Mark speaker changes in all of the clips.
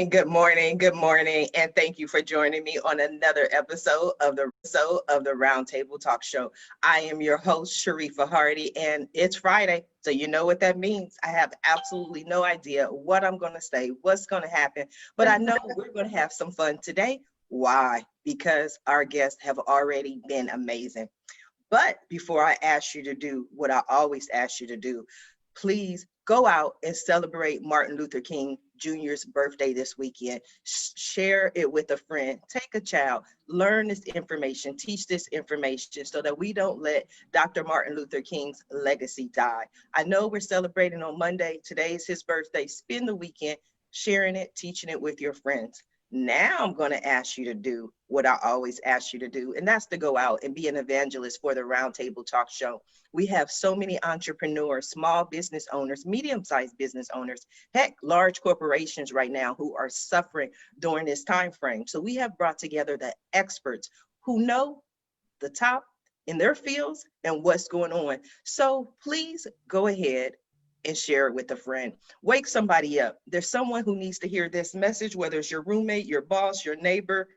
Speaker 1: Good morning, good morning, and thank you for joining me on another episode of the Roundtable Talk Show. I am your host, Sharifa Hardy, and it's Friday, so you know what that means. I have absolutely no idea what I'm going to say, what's going to happen, but I know we're going to have some fun today. Why? Because our guests have already been amazing. But before I ask you to do what I always ask you to do, please go out and celebrate Martin Luther King Jr.'s birthday this weekend. Share it with a friend. Take a child. Learn this information. Teach this information so that we don't let Dr. Martin Luther King's legacy die. I know we're celebrating on Monday. Today is his birthday. Spend the weekend sharing it, teaching it with your friends. Now I'm going to ask you to do what I always ask you to do, and that's to go out and be an evangelist for the Roundtable Talk Show. We have so many entrepreneurs, small business owners, medium-sized business owners, heck, large corporations right now who are suffering during this time frame. So we have brought together the experts who know the top in their fields and what's going on. So please go ahead and share it with a friend. Wake somebody up. There's someone who needs to hear this message, whether it's your roommate, your boss, your neighbor.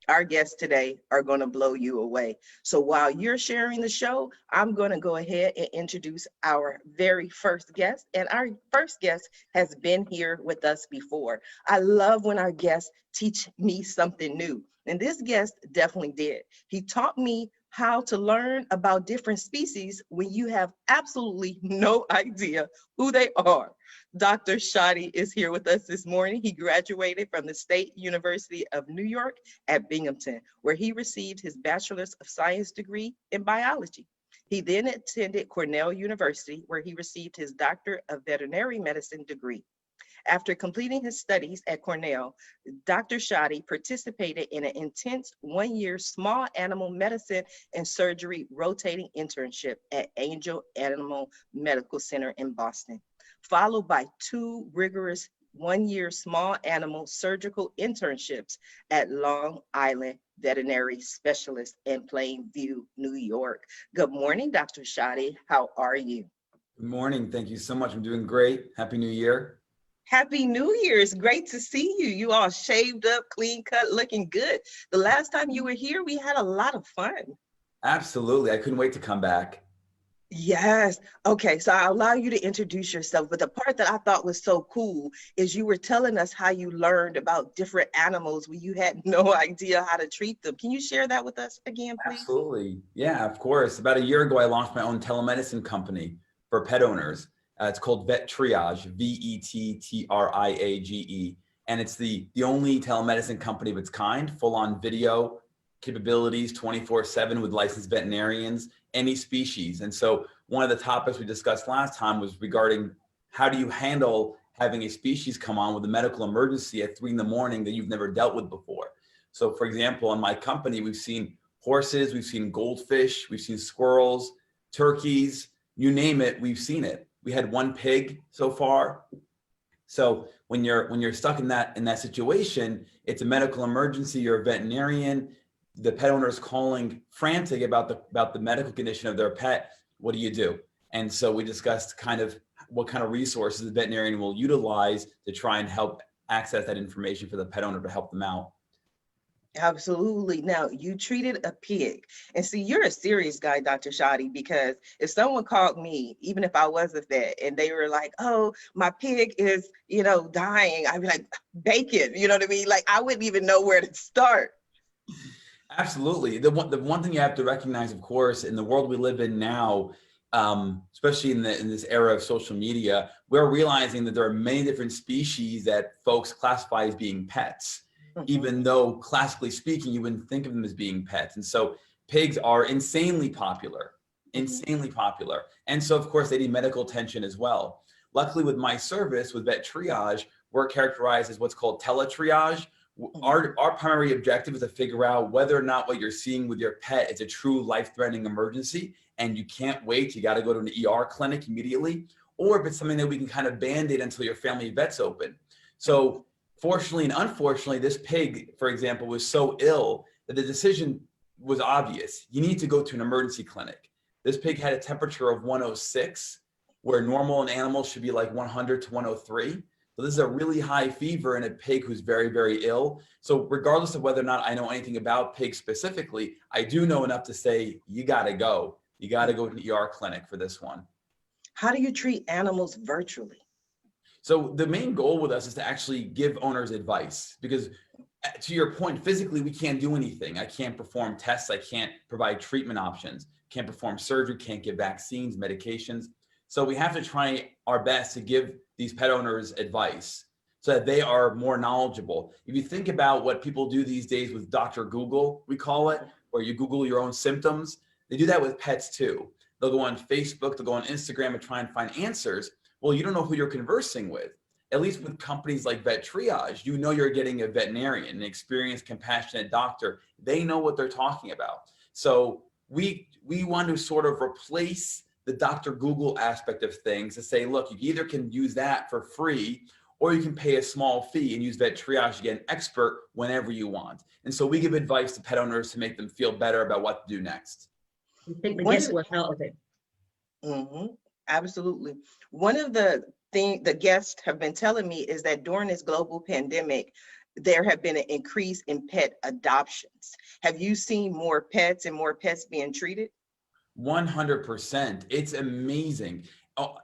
Speaker 1: Our guests today are going to blow you away. So while you're sharing the show, I'm going to go ahead and introduce our very first guest. And our first guest has been here with us before. I love when our guests teach me something new. And this guest definitely did. He taught me how to learn about different species when you have absolutely no idea who they are. Dr. Shadi is here with us this morning. He graduated from the State University of New York at Binghamton, where he received his Bachelor of Science degree in biology. He then attended Cornell University, where he received his Doctor of Veterinary Medicine degree. After completing his studies at Cornell, Dr. Shadi participated in an intense one-year small animal medicine and surgery rotating internship at Angel Animal Medical Center in Boston, followed by 2 rigorous one-year small animal surgical internships at Long Island Veterinary Specialists in Plainview, New York. Good morning, Dr. Shadi. How are you?
Speaker 2: Good morning. Thank you so much. I'm doing great. Happy New Year.
Speaker 1: Happy New Year. It's great to see you. You all shaved up, clean cut, looking good. The last time you were here, we had a lot of fun.
Speaker 2: Absolutely. I couldn't wait to come back.
Speaker 1: Yes. Okay. So I'll allow you to introduce yourself. But the part that I thought was so cool is you were telling us how you learned about different animals when you had no idea how to treat them. Can you share that with us again, please?
Speaker 2: Absolutely. Yeah, of course. About a year ago, I launched my own telemedicine company for pet owners. It's called Vet Triage, VETTRIAGE. And it's the only telemedicine company of its kind, full-on video capabilities, 24/7 with licensed veterinarians, any species. And so one of the topics we discussed last time was regarding how do you handle having a species come on with a medical emergency at 3 in the morning that you've never dealt with before. So for example, in my company, we've seen horses, we've seen goldfish, we've seen squirrels, turkeys, you name it, we've seen it. We had 1 pig so far. So when you're stuck in that situation, it's a medical emergency, you're a veterinarian, the pet owner is calling frantic about the medical condition of their pet. What do you do? And so we discussed kind of what kind of resources the veterinarian will utilize to try and help access that information for the pet owner to help them out.
Speaker 1: Absolutely. Now, you treated a pig. And see, you're a serious guy, Dr. Shadi, because if someone called me, even if I was a vet, and they were like, oh, my pig is, dying, I'd be like, bacon, you know what I mean? Like, I wouldn't even know where to start.
Speaker 2: Absolutely. The one thing you have to recognize, of course, in the world we live in now, especially in this era of social media, we're realizing that there are many different species that folks classify as being pets. Even though classically speaking, you wouldn't think of them as being pets. And so pigs are insanely popular. And so of course they need medical attention as well. Luckily with my service, with Vet Triage, we're characterized as what's called teletriage, Our primary objective is to figure out whether or not what you're seeing with your pet is a true life-threatening emergency and you can't wait, you got to go to an ER clinic immediately, or if it's something that we can kind of band-aid until your family vet's open. So fortunately and unfortunately, this pig, for example, was so ill that the decision was obvious. You need to go to an emergency clinic. This pig had a temperature of 106, where normal in animals should be like 100 to 103. So this is a really high fever in a pig who's very, very ill. So regardless of whether or not I know anything about pigs specifically, I do know enough to say, you gotta go. You gotta go to an ER clinic for this one.
Speaker 1: How do you treat animals virtually?
Speaker 2: So the main goal with us is to actually give owners advice, because to your point, physically, we can't do anything. I can't perform tests. I can't provide treatment options, can't perform surgery, can't give vaccines, medications. So we have to try our best to give these pet owners advice so that they are more knowledgeable. If you think about what people do these days with Dr. Google, we call it, where you Google your own symptoms, they do that with pets too. They'll go on Facebook, they'll go on Instagram and try and find answers. Well, you don't know who you're conversing with. At least with companies like Vet Triage, you know you're getting a veterinarian, an experienced, compassionate doctor. They know what they're talking about. So we want to sort of replace the Dr. Google aspect of things to say, look, you either can use that for free or you can pay a small fee and use Vet Triage to get an expert whenever you want. And so we give advice to pet owners to make them feel better about what to do next.
Speaker 3: You take the guesswork out of it.
Speaker 1: Absolutely. One of the things the guests have been telling me is that during this global pandemic, there have been an increase in pet adoptions. Have you seen more pets and more pets being treated?
Speaker 2: 100%. It's amazing. Oh,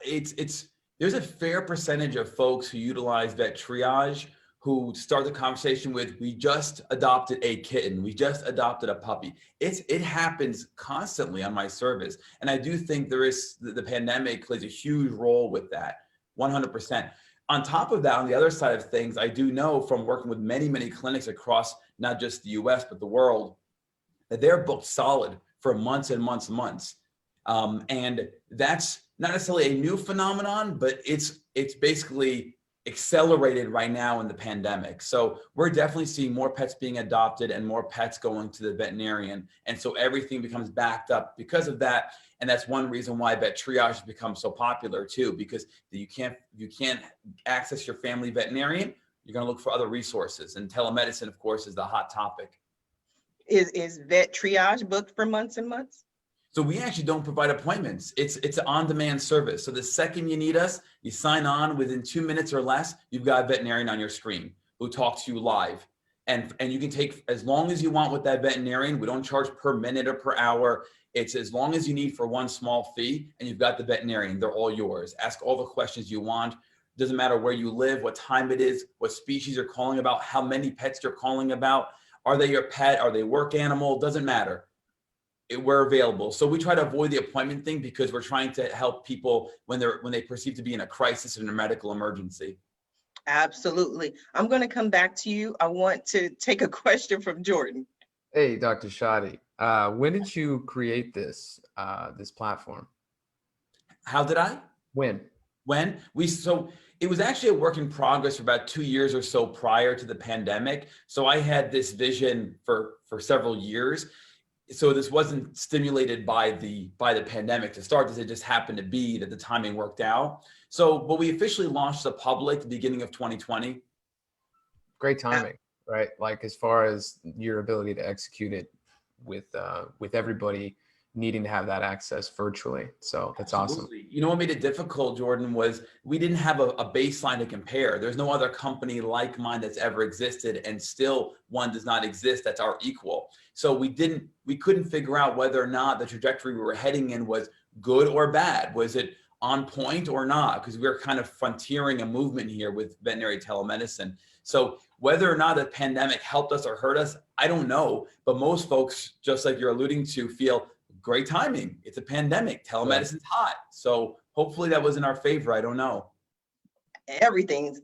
Speaker 2: there's a fair percentage of folks who utilize Vet Triage who start the conversation with, we just adopted a kitten, we just adopted a puppy. It happens constantly on my service. And I do think the pandemic plays a huge role with that, 100%. On top of that, on the other side of things, I do know from working with many, many clinics across not just the US, but the world, that they're booked solid for months and months and months. And that's not necessarily a new phenomenon, but it's basically accelerated right now in the pandemic. So we're definitely seeing more pets being adopted and more pets going to the veterinarian. And so everything becomes backed up because of that. And that's one reason why Vet Triage has become so popular too, because you can't access your family veterinarian, you're going to look for other resources. And telemedicine, of course, is the hot topic.
Speaker 1: Is Vet Triage booked for months and months?
Speaker 2: So we actually don't provide appointments. It's an on-demand service. So the second you need us, you sign on, within 2 minutes or less, you've got a veterinarian on your screen who talks to you live. And you can take as long as you want with that veterinarian. We don't charge per minute or per hour. It's as long as you need for one small fee, and you've got the veterinarian. They're all yours. Ask all the questions you want. Doesn't matter where you live, what time it is, what species you're calling about, how many pets you're calling about. Are they your pet? Are they work animal? Doesn't matter. We're available. So we try to avoid the appointment thing because we're trying to help people when they perceive to be in a crisis or in a medical emergency.
Speaker 1: Absolutely. I'm going to come back to you. I want to take a question from Jordan.
Speaker 4: Hey, Dr. Shadi. When did you create this platform?
Speaker 2: How did I?
Speaker 4: When?
Speaker 2: So it was actually a work in progress for about 2 years or so prior to the pandemic. So I had this vision for several years. So this wasn't stimulated by the pandemic to start. It just happened to be that the timing worked out. So, but we officially launched the public at the beginning of 2020.
Speaker 4: Great timing, right? Like as far as your ability to execute it with everybody needing to have that access virtually. So that's
Speaker 2: Absolutely.
Speaker 4: awesome.
Speaker 2: You know what made it difficult, Jordan, was we didn't have a baseline to compare. There's no other company like mine that's ever existed, and still one does not exist that's our equal. So we couldn't figure out whether or not the trajectory we were heading in was good or bad. Was it on point or not? Because we were kind of frontiering a movement here with veterinary telemedicine. So whether or not the pandemic helped us or hurt us, I don't know. But most folks, just like you're alluding to, feel great timing. It's a pandemic. Telemedicine's hot. So hopefully that was in our favor. I don't know.
Speaker 1: Everything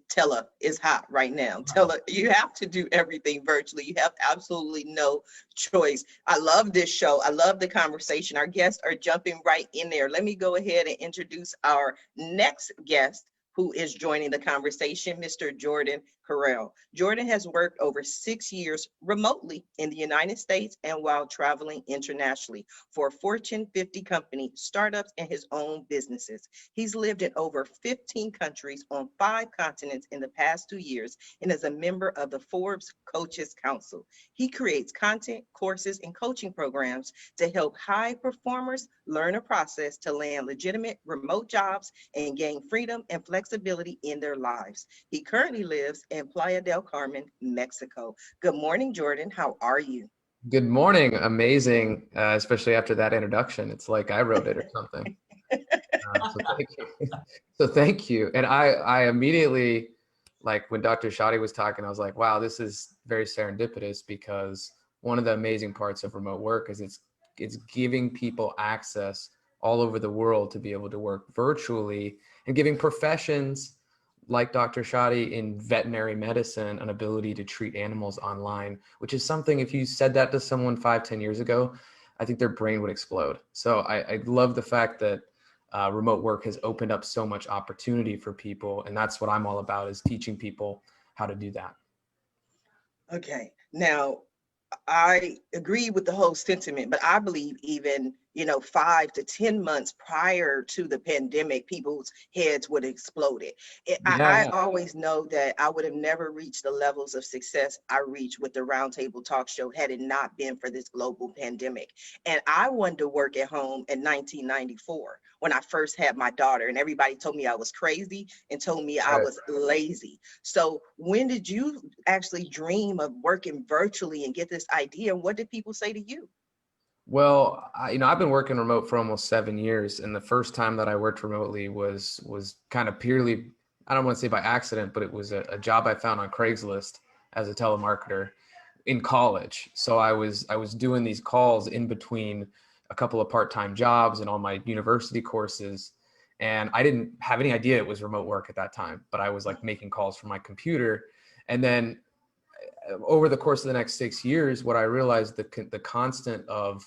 Speaker 1: is hot right now. You have to do everything virtually. You have absolutely no choice. I love this show. I love the conversation. Our guests are jumping right in there. Let me go ahead and introduce our next guest, who is joining the conversation, Mr. Jordan Carrell. Jordan has worked over 6 years remotely in the United States and while traveling internationally for a Fortune 50 company, startups, and his own businesses. He's lived in over 15 countries on 5 continents in the past 2 years and is a member of the Forbes Coaches Council. He creates content, courses, and coaching programs to help high performers learn a process to land legitimate remote jobs and gain freedom and flexibility in their lives. He currently lives in Playa del Carmen, Mexico. Good morning, Jordan. How are you?
Speaker 4: Good morning. Amazing, especially after that introduction. It's like I wrote it or something. So thank you. So thank you. And I immediately, like when Dr. Shadi was talking, I was like, wow, this is very serendipitous, because one of the amazing parts of remote work is it's giving people access all over the world to be able to work virtually, and giving professions like Dr. Shadi in veterinary medicine an ability to treat animals online, which is something, if you said that to someone 5-10 years ago, I think their brain would explode. So I love the fact that remote work has opened up so much opportunity for people. And that's what I'm all about, is teaching people how to do that.
Speaker 1: Okay. Now, I agree with the whole sentiment, but I believe even, 5 to 10 months prior to the pandemic, people's heads would have exploded. I
Speaker 4: Yeah.
Speaker 1: always know that I would have never reached the levels of success I reached with the Roundtable Talk Show had it not been for this global pandemic. And I wanted to work at home in 1994 when I first had my daughter, and everybody told me I was crazy and told me I was lazy. So when did you actually dream of working virtually and get this idea? And what did people say to you?
Speaker 4: Well, I've been working remote for almost 7 years, and the first time that I worked remotely was kind of purely, I don't want to say by accident, but it was a job I found on Craigslist as a telemarketer in college. So I was doing these calls in between a couple of part-time jobs and all my university courses, and I didn't have any idea it was remote work at that time, but I was like making calls from my computer. And then over the course of the next 6 years, what I realized, the constant of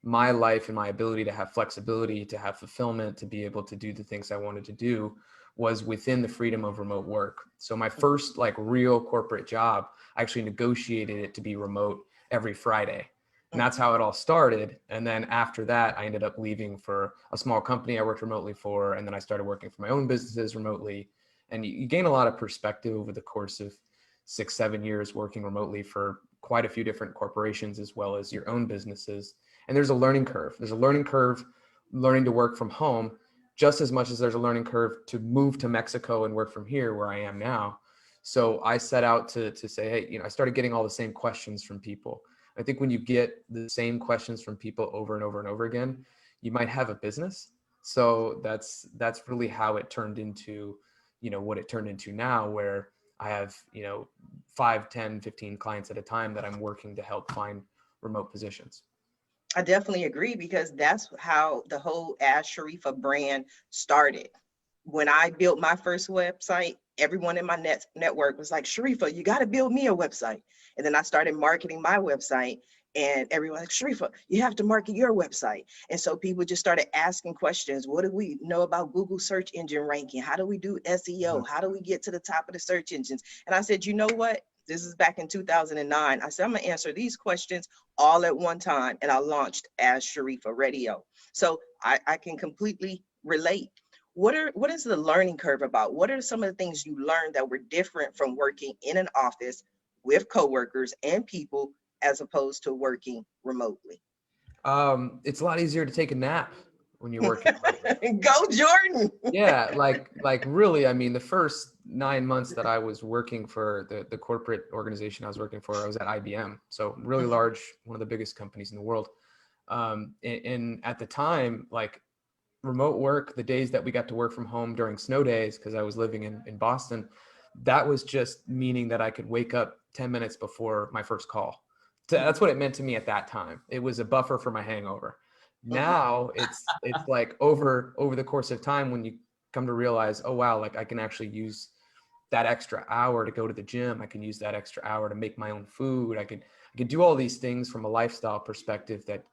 Speaker 4: my life and my ability to have flexibility, to have fulfillment, to be able to do the things I wanted to do, was within the freedom of remote work. So my first like real corporate job, I actually negotiated it to be remote every Friday. And that's how it all started. And then after that, I ended up leaving for a small company I worked remotely for. And then I started working for my own businesses remotely. And you gain a lot of perspective over the course of 6-7 years working remotely for quite a few different corporations, as well as your own businesses. And there's a learning curve. There's a learning curve learning to work from home, just as much as there's a learning curve to move to Mexico and work from here where I am now. So I set out to say, hey, I started getting all the same questions from people. I think when you get the same questions from people over and over and over again, you might have a business. So that's really how it turned into, what it turned into now, where I have, 5, 10, 15 clients at a time that I'm working to help find remote positions.
Speaker 1: I definitely agree, because that's how the whole Ask Sharifa brand started. When I built my first website, everyone in my network was like, Sharifa, you got to build me a website. And then I started marketing my website, and everyone like, Sharifa, you have to market your website. And so people just started asking questions. What do we know about Google search engine ranking? How do we do SEO? How do we get to the top of the search engines? And I said, you know what? This is back in 2009. I said, I'm gonna answer these questions all at one time. And I launched Ask Sharifa Radio. So I can completely relate. What is the learning curve about? What are some of the things you learned that were different from working in an office with coworkers and people as opposed to working remotely?
Speaker 4: It's a lot easier to take a nap when you're working remotely.
Speaker 1: Go Jordan.
Speaker 4: Yeah, like really, I mean, the first 9 months that I was working for the corporate organization I was working for, I was at IBM. So really large, one of the biggest companies in the world. And at the time, like remote work, the days that we got to work from home during snow days, because I was living in Boston, that was just meaning that I could wake up 10 minutes before my first call. So that's what it meant to me at that time. It was a buffer for my hangover. Now it's like over the course of time, when you come to realize, oh wow, like I can actually use that extra hour to go to the gym. I can use that extra hour to make my own food. I could do all these things from a lifestyle perspective that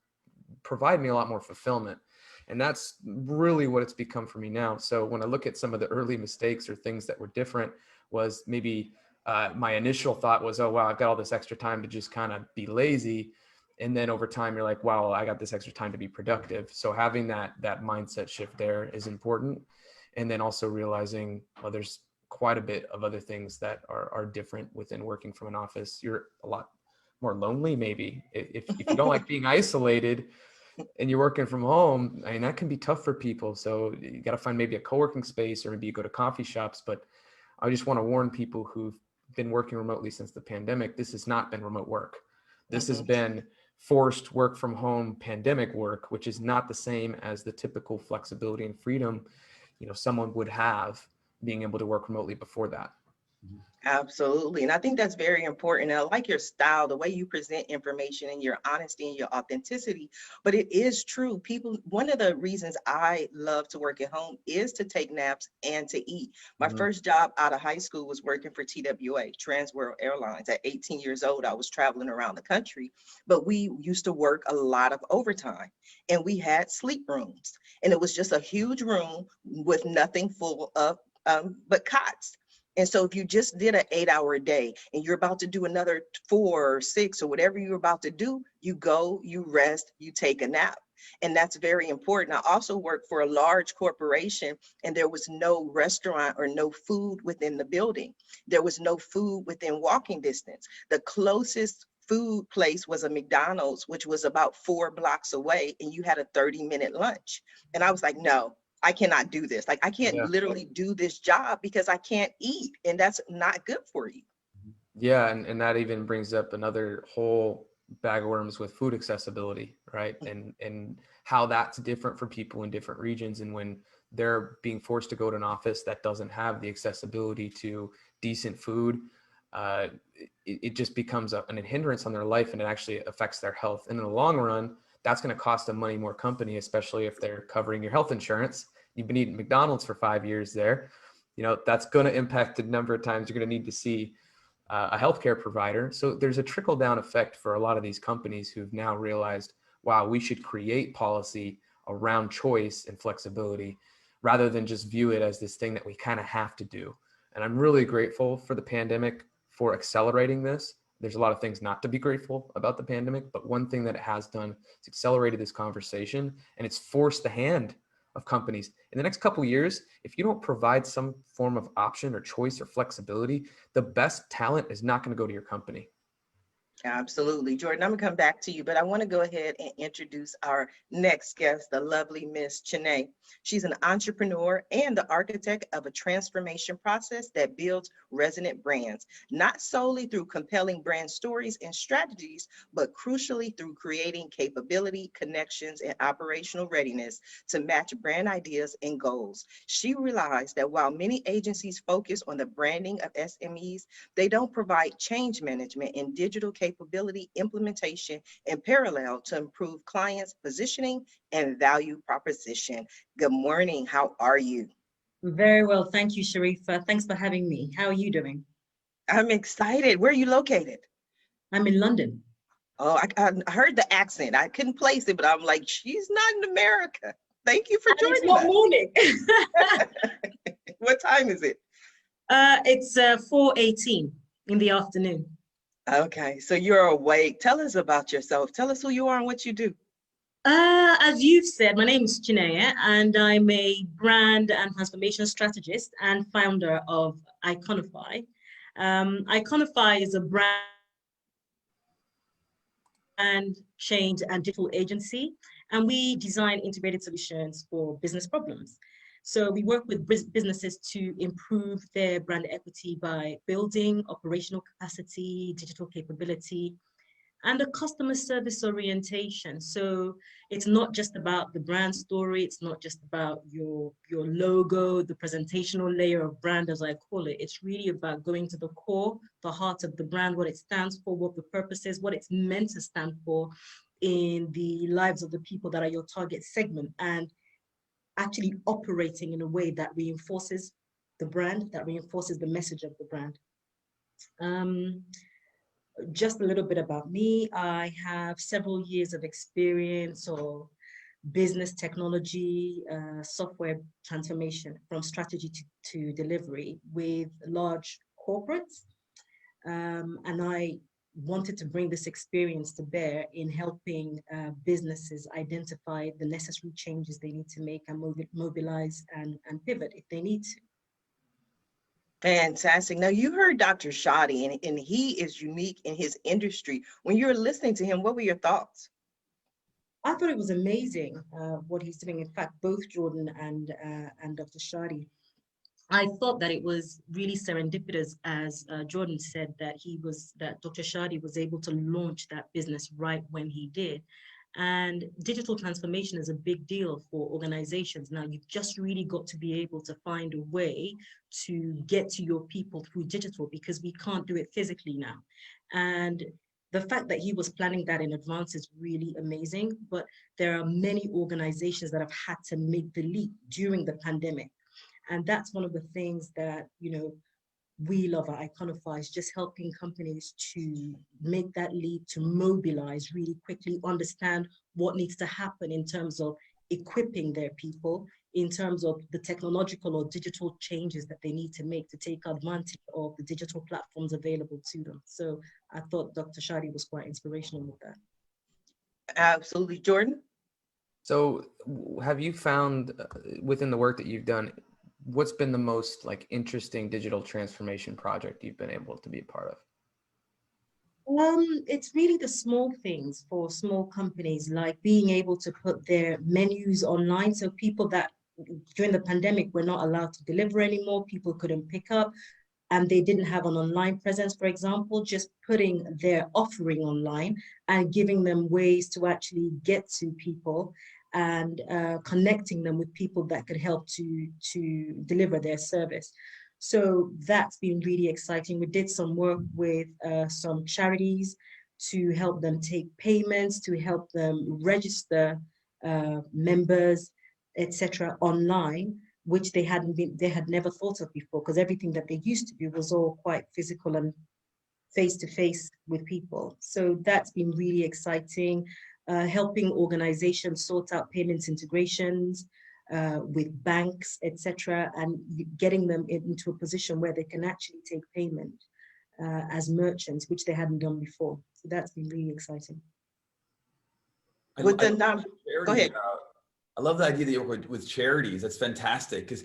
Speaker 4: provide me a lot more fulfillment. And that's really what it's become for me now. So when I look at some of the early mistakes or things that were different, was maybe my initial thought was, oh, wow, I've got all this extra time to just kind of be lazy. And then over time, you're like, wow, I got this extra time to be productive. So having that mindset shift there is important. And then also realizing, well, there's quite a bit of other things that are different within working from an office. You're a lot more lonely, maybe. If you don't like being isolated and you're working from home, I mean, that can be tough for people. So you got to find maybe a co-working space, or maybe you go to coffee shops. But I just want to warn people who've been working remotely since the pandemic, this has not been remote work. This has been forced work from home pandemic work, which is not the same as the typical flexibility and freedom, someone would have being able to work remotely before that.
Speaker 1: Absolutely. And I think that's very important. I like your style, the way you present information, and your honesty and your authenticity. But it is true. People, one of the reasons I love to work at home is to take naps and to eat. My first job out of high school was working for TWA, Trans World Airlines. At 18 years old, I was traveling around the country, but we used to work a lot of overtime, and we had sleep rooms. And it was just a huge room with nothing full of but cots. And so if you just did an 8-hour day and you're about to do another 4 or 6 or whatever you're about to do, you go, you rest, you take a nap. And that's very important. I also worked for a large corporation, and there was no restaurant or no food within the building. There was no food within walking distance. The closest food place was a McDonald's, which was about 4 blocks away, and you had a 30-minute lunch. And I was like, no, I cannot do this. Like, I can't literally do this job because I can't eat, and that's not good for you.
Speaker 4: Yeah, and that even brings up another whole bag of worms with food accessibility, right? And how that's different for people in different regions. And when they're being forced to go to an office that doesn't have the accessibility to decent food, it just becomes an hindrance on their life, and it actually affects their health. And in the long run, that's going to cost them money more company, especially if they're covering your health insurance. You've been eating McDonald's for 5 years there. That's going to impact the number of times you're going to need to see a healthcare provider. So there's a trickle down effect for a lot of these companies who've now realized, wow, we should create policy around choice and flexibility rather than just view it as this thing that we kind of have to do. And I'm really grateful for the pandemic for accelerating this. There's a lot of things not to be grateful about the pandemic, but one thing that it has done is accelerated this conversation, and it's forced the hand of companies. In the next couple of years, if you don't provide some form of option or choice or flexibility, the best talent is not going to go to your company.
Speaker 1: Absolutely. Jordan, I'm gonna come back to you, but I want to go ahead and introduce our next guest, the lovely Miss Chinenye. She's an entrepreneur and the architect of a transformation process that builds resonant brands, not solely through compelling brand stories and strategies, but crucially through creating capability, connections, and operational readiness to match brand ideas and goals. She realized that while many agencies focus on the branding of SMEs, they don't provide change management and digital capability implementation in parallel to improve clients' positioning and value proposition. Good morning. How are you?
Speaker 3: Very well. Thank you, Sharifa. Thanks for having me. How are you doing?
Speaker 1: I'm excited. Where are you located?
Speaker 3: I'm in London.
Speaker 1: Oh, I heard the accent. I couldn't place it, but I'm like, she's not in America. Thank you for joining
Speaker 3: It's not
Speaker 1: us.
Speaker 3: morning.
Speaker 1: What time is it?
Speaker 3: It's 4:18 in the afternoon.
Speaker 1: Okay, so you're awake. Tell us about yourself. Tell us who you are and what you do.
Speaker 3: As you've said, my name is Chinenye, and I'm a brand and transformation strategist and founder of Iconify. Iconify is a brand change and digital agency, and we design integrated solutions for business problems. So we work with businesses to improve their brand equity by building operational capacity, digital capability, and a customer service orientation. So it's not just about the brand story. It's not just about your logo, the presentational layer of brand, as I call it. It's really about going to the core, the heart of the brand, what it stands for, what the purpose is, what it's meant to stand for in the lives of the people that are your target segment, and actually operating in a way that reinforces the brand, that reinforces the message of the brand. Just a little bit about me. I have several years of experience or business technology, software transformation from strategy to delivery with large corporates. And I wanted to bring this experience to bear in helping businesses identify the necessary changes they need to make and mobilize and pivot if they need to.
Speaker 1: Fantastic. Now you heard Dr. Shadi, and he is unique in his industry. When you were listening to him, what were your thoughts?
Speaker 3: I thought it was amazing what he's doing. In fact, both Jordan and Dr. Shadi, I thought that it was really serendipitous, as Jordan said, that Dr. Shadi was able to launch that business right when he did. And digital transformation is a big deal for organizations. Now, you've just really got to be able to find a way to get to your people through digital, because we can't do it physically now. And the fact that he was planning that in advance is really amazing, but there are many organizations that have had to make the leap during the pandemic. And that's one of the things that, you know, we love at Iconify, is just helping companies to make that leap, to mobilize really quickly, understand what needs to happen in terms of equipping their people, in terms of the technological or digital changes that they need to make to take advantage of the digital platforms available to them. So I thought Dr. Shadi was quite inspirational with that.
Speaker 1: Absolutely. Jordan?
Speaker 4: So have you found within the work that you've done, what's been the most like interesting digital transformation project you've been able to be a part of?
Speaker 3: It's really the small things for small companies, like being able to put their menus online. So people that during the pandemic were not allowed to deliver anymore, people couldn't pick up, and they didn't have an online presence, for example, just putting their offering online and giving them ways to actually get to people and connecting them with people that could help to deliver their service. So that's been really exciting. We did some work with some charities to help them take payments, to help them register members, etc., online, which they had never thought of before, because everything that they used to do was all quite physical and face-to-face with people. So that's been really exciting. Helping organizations sort out payments integrations with banks, etc., and getting them into a position where they can actually take payment as merchants, which they hadn't done before. So that's been really exciting.
Speaker 1: Go ahead.
Speaker 2: I love the idea that you work with charities. That's fantastic, because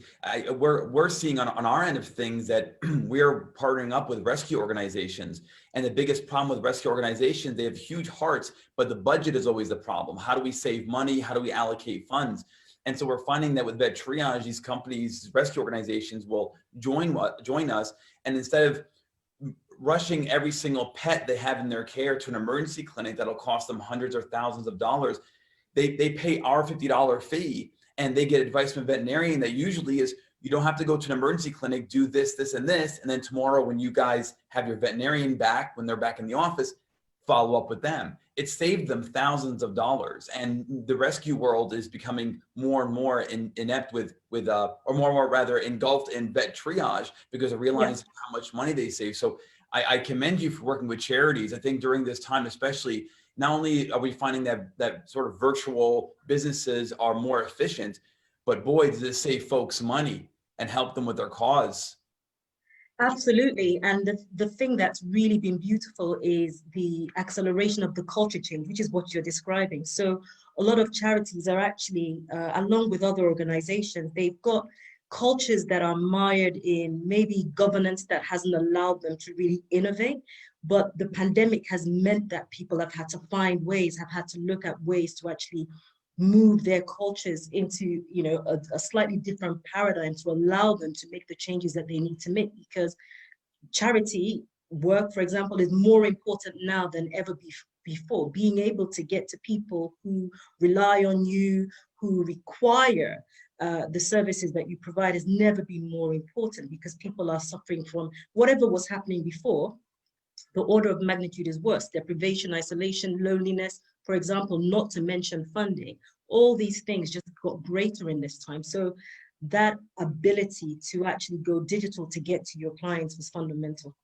Speaker 2: we're seeing on our end of things that we're partnering up with rescue organizations. And the biggest problem with rescue organizations, they have huge hearts, but the budget is always the problem. How do we save money? How do we allocate funds? And so we're finding that with vet triage, these companies, rescue organizations will join us. And instead of rushing every single pet they have in their care to an emergency clinic that'll cost them hundreds or thousands of dollars, they pay our $50 fee, and they get advice from a veterinarian that usually is, you don't have to go to an emergency clinic, do this, this, and this. And then tomorrow, when you guys have your veterinarian back, when they're back in the office, follow up with them. It saved them thousands of dollars. And the rescue world is becoming more and more inept or more rather engulfed in vet triage, because they realize how much money they save. So I commend you for working with charities. I think during this time, especially, not only are we finding that sort of virtual businesses are more efficient, but boy, does this save folks money and help them with their cause.
Speaker 3: Absolutely. And the thing that's really been beautiful is the acceleration of the culture change, which is what you're describing. So a lot of charities are actually, along with other organizations, they've got cultures that are mired in maybe governance that hasn't allowed them to really innovate. But the pandemic has meant that people have had to find ways, have had to look at ways to actually move their cultures into, you know, a slightly different paradigm to allow them to make the changes that they need to make, because charity work, for example, is more important now than ever before. Being able to get to people who rely on you, who require the services that you provide, has never been more important, because people are suffering from whatever was happening before. The order of magnitude is worse: deprivation, isolation, loneliness, for example, not to mention funding. All these things just got greater in this time. So that ability to actually go digital to get to your clients was fundamental.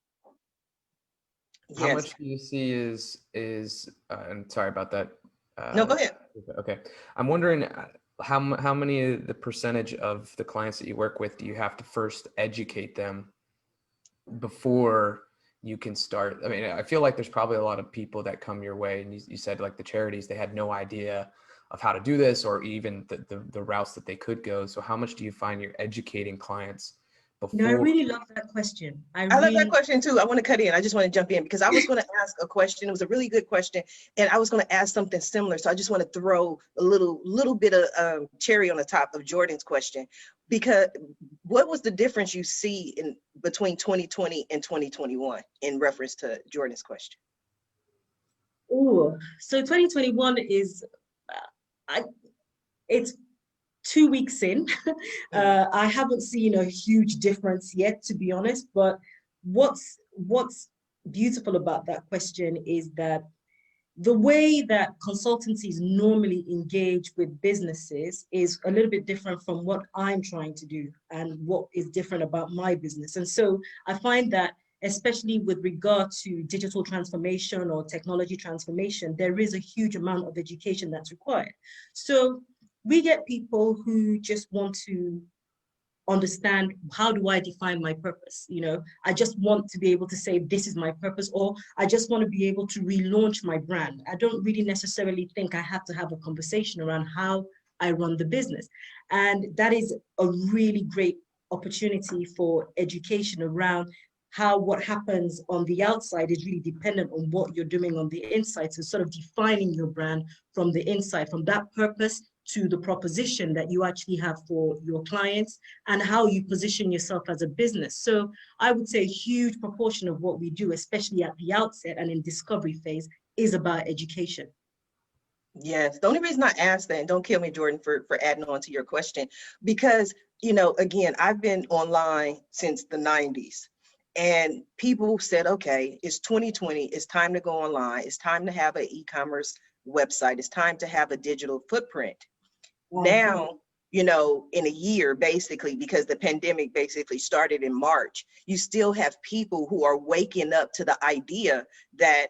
Speaker 4: How much do you see is and sorry about that.
Speaker 1: No, go ahead.
Speaker 4: Okay. I'm wondering how many of the percentage of the clients that you work with do you have to first educate them before you can start? I mean, I feel like there's probably a lot of people that come your way, and you said like the charities, they had no idea of how to do this or even the routes that they could go. So how much do you find you're educating clients before?
Speaker 3: No, I really love that question.
Speaker 1: I love that question too. I want to cut in. I just want to jump in because I was going to ask a question. It was a really good question, and I was going to ask something similar. So I just want to throw a little bit of cherry on the top of Jordan's question, because what was the difference you see in between 2020 and 2021 in reference to Jordan's question?
Speaker 3: Oh, so 2021 is, it's 2 weeks in. I haven't seen a huge difference yet, to be honest, but what's beautiful about that question is that the way that consultancies normally engage with businesses is a little bit different from what I'm trying to do and what is different about my business. And so I find that, especially with regard to digital transformation or technology transformation, there is a huge amount of education that's required. So we get people who just want to understand, how do I define my purpose? You know, I just want to be able to say, this is my purpose, or I just want to be able to relaunch my brand. I don't really necessarily think I have to have a conversation around how I run the business. And that is a really great opportunity for education around how what happens on the outside is really dependent on what you're doing on the inside. So sort of defining your brand from the inside, from that purpose to the proposition that you actually have for your clients and how you position yourself as a business. So I would say a huge proportion of what we do, especially at the outset and in discovery phase, is about education.
Speaker 1: Yes, the only reason I asked that, and don't kill me, Jordan, for adding on to your question, because, you know, again, I've been online since the 90s. And people said, okay, it's 2020, it's time to go online, it's time to have an e-commerce website, it's time to have a digital footprint. Now, you know, in a year, basically, because the pandemic basically started in March, you still have people who are waking up to the idea that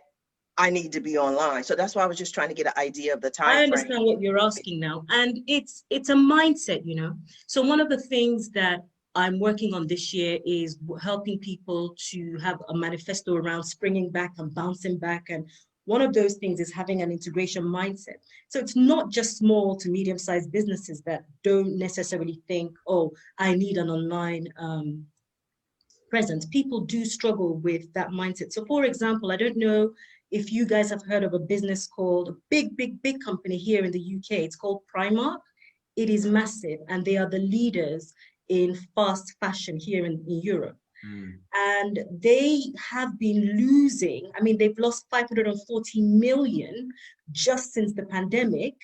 Speaker 1: I need to be online. So that's why I was just trying to get an idea of the time frame.
Speaker 3: I understand what you're asking now. And it's a mindset, you know. So one of the things that I'm working on this year is helping people to have a manifesto around springing back and bouncing back. And one of those things is having an integration mindset. So it's not just small to medium-sized businesses that don't necessarily think, oh, I need an online presence. People do struggle with that mindset. So for example, I don't know if you guys have heard of a business called, a big company here in the UK. It's called Primark. It is massive, and they are the leaders in fast fashion here in Europe. And they have been losing, I mean, they've lost 540 million just since the pandemic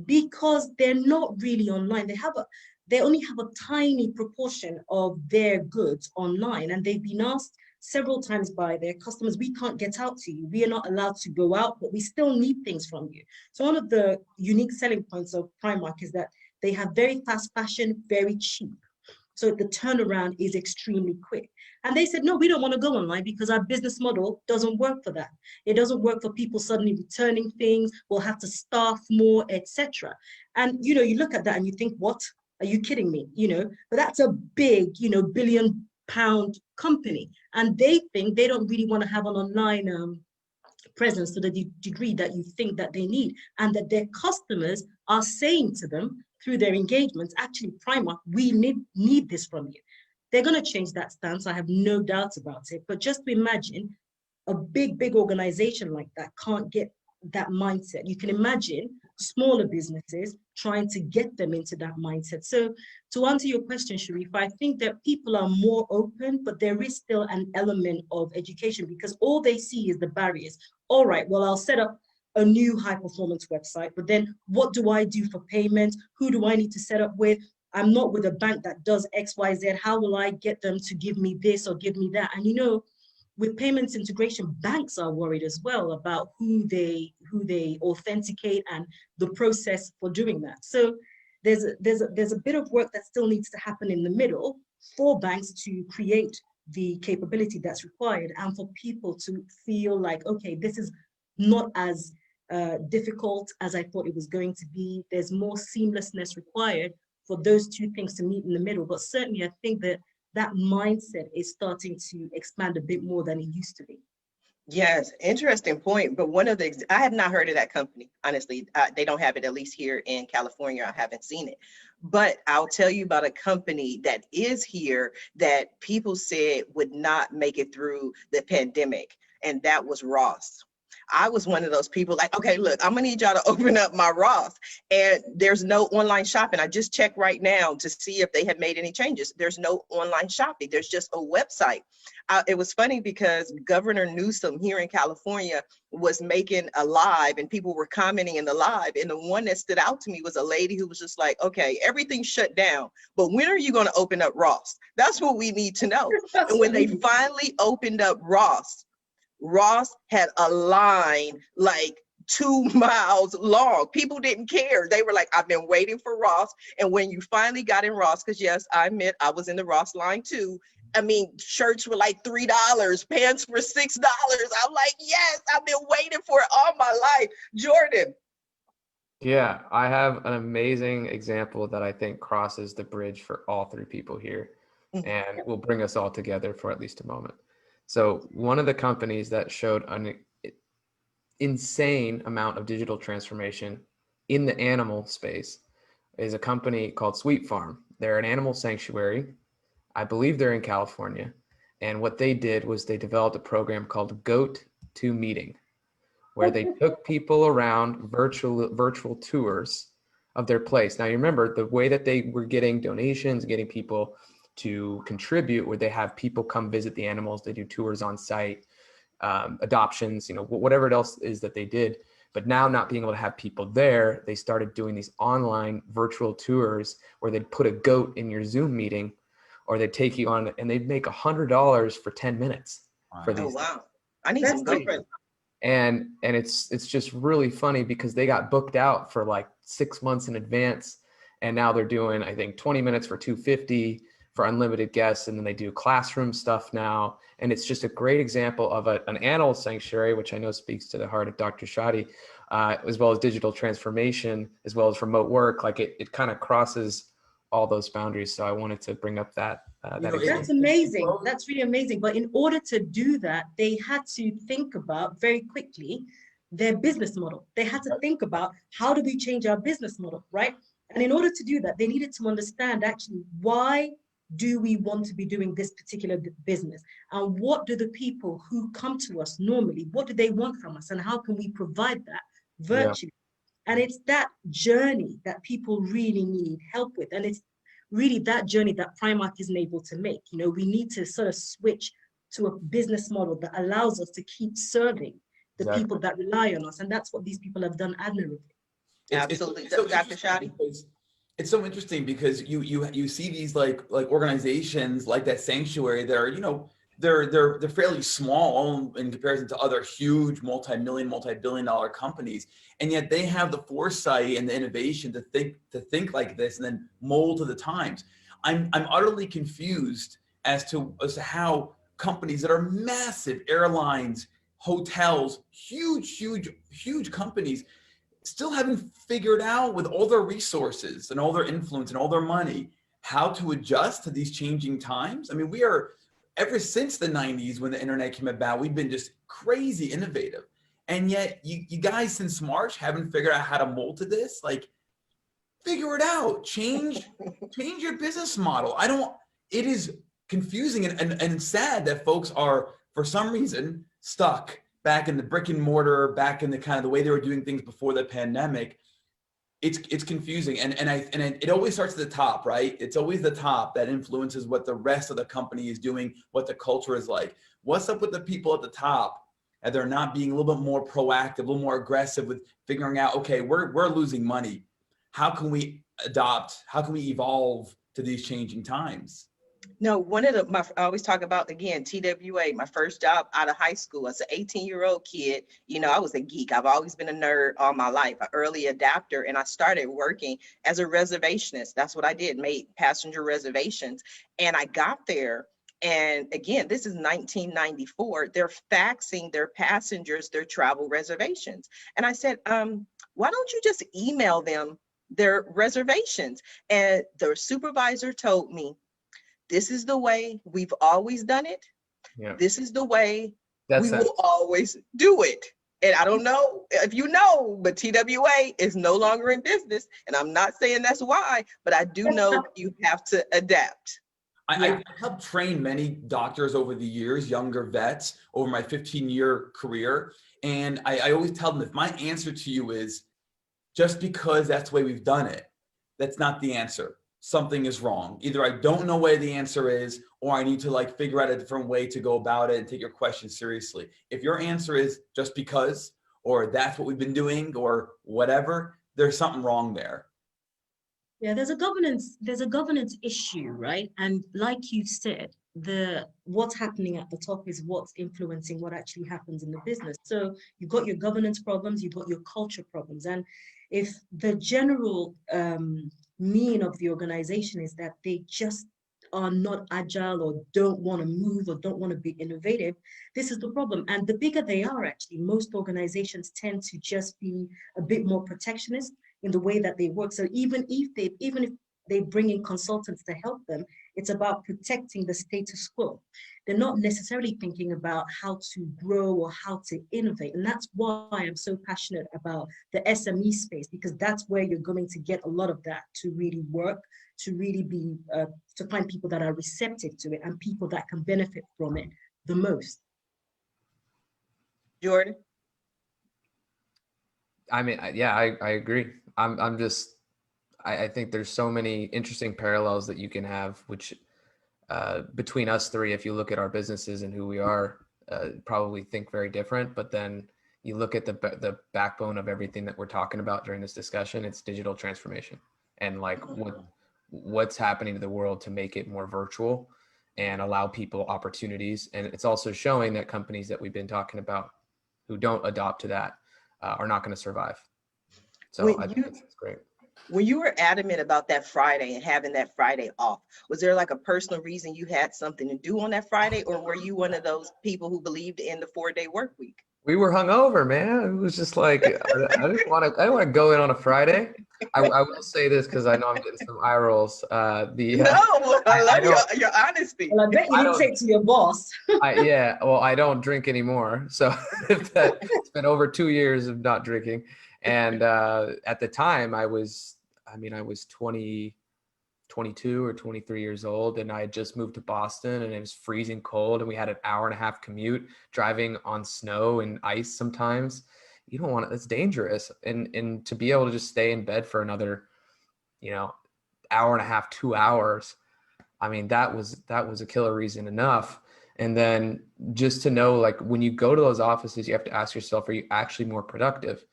Speaker 3: because they're not really online. They only have a tiny proportion of their goods online, and they've been asked several times by their customers, we can't get out to you. We are not allowed to go out, but we still need things from you. So one of the unique selling points of Primark is that they have very fast fashion, very cheap. So the turnaround is extremely quick. And they said, no, we don't want to go online because our business model doesn't work for that. It doesn't work for people suddenly returning things. We'll have to staff more, etc. And, you know, you look at that and you think, what? Are you kidding me? You know, but that's a big, you know, billion-pound company. And they think they don't really want to have an online presence to the degree that you think that they need, and that their customers are saying to them through their engagements, actually, Primark, we need this from you. They're going to change that stance. I have no doubts about it. But just to imagine a big organization like that can't get that mindset. You can imagine smaller businesses trying to get them into that mindset. So to answer your question, Sharif, I think that people are more open, but there is still an element of education because all they see is the barriers. All right, well, I'll set up a new high performance website, but then what do I do for payment? Who do I need to set up with? I'm not with a bank that does X, Y, Z. How will I get them to give me this or give me that? And you know, with payments integration, banks are worried as well about who they authenticate and the process for doing that. So there's a bit of work that still needs to happen in the middle for banks to create the capability that's required and for people to feel like, okay, this is not as difficult as I thought it was going to be. There's more seamlessness required for those two things to meet in the middle. But certainly I think that that mindset is starting to expand a bit more than it used to be.
Speaker 1: Yes, interesting point. But one of the, I have not heard of that company, honestly. They don't have it, at least here in California. I haven't seen it. But I'll tell you about a company that is here that people said would not make it through the pandemic, and that was Ross. I was one of those people like, okay, look, I'm gonna need y'all to open up my Ross. And there's no online shopping. I just checked right now to see if they had made any changes. There's no online shopping. There's just a website. It was funny because Governor Newsom here in California was making a live and people were commenting in the live. And the one that stood out to me was a lady who was just like, okay, everything's shut down, but when are you going to open up Ross? That's what we need to know. And when they finally opened up Ross had a line like 2 miles long. People didn't care. They were like, I've been waiting for Ross. And when you finally got in Ross, because yes, I admit I was in the Ross line too. I mean, shirts were like $3, pants were $6. I'm like, yes, I've been waiting for it all my life. Jordan.
Speaker 4: Yeah, I have an amazing example that I think crosses the bridge for all three people here and will bring us all together for at least a moment. So one of the companies that showed an insane amount of digital transformation in the animal space is a company called Sweet Farm. They're an animal sanctuary. I believe they're in California. And what they did was they developed a program called Goat to Meeting, where they took people around virtual tours of their place. Now, you remember the way that they were getting donations, getting people to contribute, where they have people come visit the animals, they do tours on site, adoptions, you know, whatever else is that they did. But now, not being able to have people there, they started doing these online virtual tours where they'd put a goat in your Zoom meeting, or they'd take you on and they'd make $100 for 10 minutes for these.
Speaker 1: Oh, wow. I need some goat.
Speaker 4: And it's just really funny because they got booked out for like 6 months in advance. And now they're doing, I think, 20 minutes for $250 for unlimited guests. And then they do classroom stuff now. And it's just a great example of an animal sanctuary, which I know speaks to the heart of Dr. Shadi, as well as digital transformation, as well as remote work. Like it kind of crosses all those boundaries. So I wanted to bring up that.
Speaker 3: That's amazing. That's really amazing. But in order to do that, they had to think about very quickly their business model. They had to think about, how do we change our business model, right? And in order to do that, they needed to understand actually, why do we want to be doing this particular business? And what do the people who come to us normally, what do they want from us? And how can we provide that virtually? And it's that journey that people really need help with. And it's really that journey that Primark isn't able to make. You know, we need to sort of switch to a business model that allows us to keep serving the people that rely on us. And that's what these people have done admirably.
Speaker 1: Absolutely. So Dr. Shadi?
Speaker 2: It's so interesting because you see these like organizations like that sanctuary that are, you know, they're fairly small in comparison to other huge multi-billion-dollar companies, and yet they have the foresight and the innovation to think like this and then mold to the times. I'm utterly confused as to how companies that are massive, airlines, hotels, huge companies, still haven't figured out, with all their resources and all their influence and all their money, how to adjust to these changing times. I mean, we are, ever since the 90s when the internet came about, we've been just crazy innovative. And yet you guys since March haven't figured out how to mold to this. Like, figure it out, change your business model. It is confusing and sad that folks are, for some reason, stuck back in the brick and mortar, back in the kind of the way they were doing things before the pandemic. It's confusing, and it always starts at the top, right? It's always the top that influences what the rest of the company is doing, what the culture is like. What's up with the people at the top? And they're not being a little bit more proactive, a little more aggressive with figuring out, okay, we're losing money. How can we adopt? How can we evolve to these changing times?
Speaker 1: No, I always talk about, again, TWA, my first job out of high school as an 18-year-old kid. You know, I was a geek. I've always been a nerd all my life, an early adapter. And I started working as a reservationist. That's what I did, made passenger reservations. And I got there And again, this is 1994. They're faxing their passengers their travel reservations. And I said, why don't you just email them their reservations? And the supervisor told me, this is the way we've always done it.
Speaker 4: Yeah.
Speaker 1: This is the way
Speaker 4: That's
Speaker 1: we will always do it. And I don't know if you know, but TWA is no longer in business. And I'm not saying that's why, but I do know you have to adapt.
Speaker 2: I helped train many doctors over the years, younger vets, over my 15-year career. And I always tell them, if my answer to you is just because that's the way we've done it, that's not the answer. Something is wrong. Either I don't know where the answer is, or I need to like figure out a different way to go about it and take your question seriously. If your answer is just because, or that's what we've been doing, or whatever, there's something wrong there.
Speaker 3: Yeah, there's a governance issue, right? And like you said, what's happening at the top is what's influencing what actually happens in the business. So you've got your governance problems, you've got your culture problems. And if the general mean of the organization is that they just are not agile or don't want to move or don't want to be innovative, this is the problem. And the bigger they are, actually, most organizations tend to just be a bit more protectionist in the way that they work. So even if they bring in consultants to help them, it's about protecting the status quo. They're not necessarily thinking about how to grow or how to innovate. And that's why I'm so passionate about the SME space, because that's where you're going to get a lot of that to really work, to really be, to find people that are receptive to it and people that can benefit from it the most.
Speaker 1: Jordan?
Speaker 4: I mean, yeah, I agree. I think there's so many interesting parallels that you can have, which between us three, if you look at our businesses and who we are, probably think very different. But then you look at the backbone of everything that we're talking about during this discussion, it's digital transformation and like what's happening to the world to make it more virtual and allow people opportunities. And it's also showing that companies that we've been talking about who don't adopt to that are not going to survive. So I think that's great.
Speaker 1: When you were adamant about that Friday and having that Friday off, was there like a personal reason you had something to do on that Friday, or were you one of those people who believed in the 4-day work week?
Speaker 4: We were hungover, man. It was just like I didn't want to go in on a Friday. I will say this because I know I'm getting some eye rolls.
Speaker 1: No, I love your honesty.
Speaker 3: Well, I bet you didn't take to your boss.
Speaker 4: Yeah, well, I don't drink anymore. So it's been over 2 years of not drinking. And at the time I was 22 or 23 years old, and I had just moved to Boston, and it was freezing cold, and we had an 1.5-hour commute driving on snow and ice sometimes. You don't want it, it's dangerous. And to be able to just stay in bed for another, 1.5 hours, 2 hours, I mean, that was a killer reason enough. And then just to know, like, when you go to those offices, you have to ask yourself, are you actually more productive?